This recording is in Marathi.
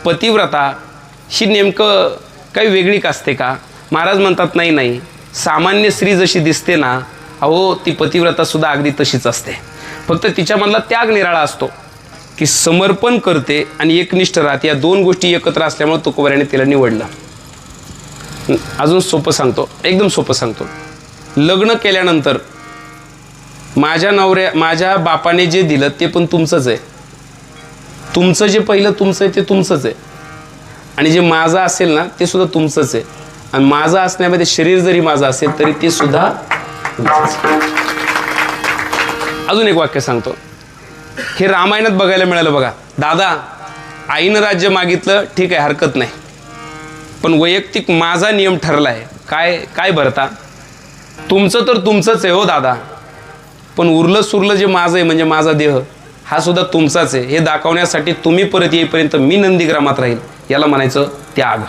पतिव्रता ही नेमकं काही वेगळी का असते का? महाराज म्हणतात नाही नाही, सामान्य स्त्री जशी दिसते ना, अहो ती पतिव्रतासुद्धा अगदी तशीच असते. फक्त तिच्यामधला त्याग निराळा असतो की समर्पण करते आणि एकनिष्ठ राहते. या दोन गोष्टी एकत्र असल्यामुळे तुकोबाराने तिला निवडलं. अजून सोपं सांगतो, एकदम सोपं सांगतो. लग्न केल्यानंतर माझ्या बापाने जे दिलं ते पण तुमचंच आहे. तुमचं जे पहिलं तुमचं आहे ते तुमचंच आहे, आणि जे माझं असेल ना ते सुद्धा तुमचंच आहे. आणि माझं असण्यामध्ये शरीर जरी माझं असेल तरी ते सुद्धा तुमचंच. अजून एक वाक्य सांगतो, हे रामायणात बघायला मिळालं बघा. दादा, आईनं राज्य मागितलं, ठीक आहे, हरकत नाही, पण वैयक्तिक माझा नियम ठरला आहे. काय भरता? तुमचं तर तुमचंच आहे हो दादा, पण उरलं सुरलं जे माझं आहे म्हणजे माझा देह हा सुद्धा तुमचाच आहे. हे दाखवण्यासाठी तुम्ही परत येईपर्यंत मी नंदीग्रामात राहील. याला म्हणायचं त्याग.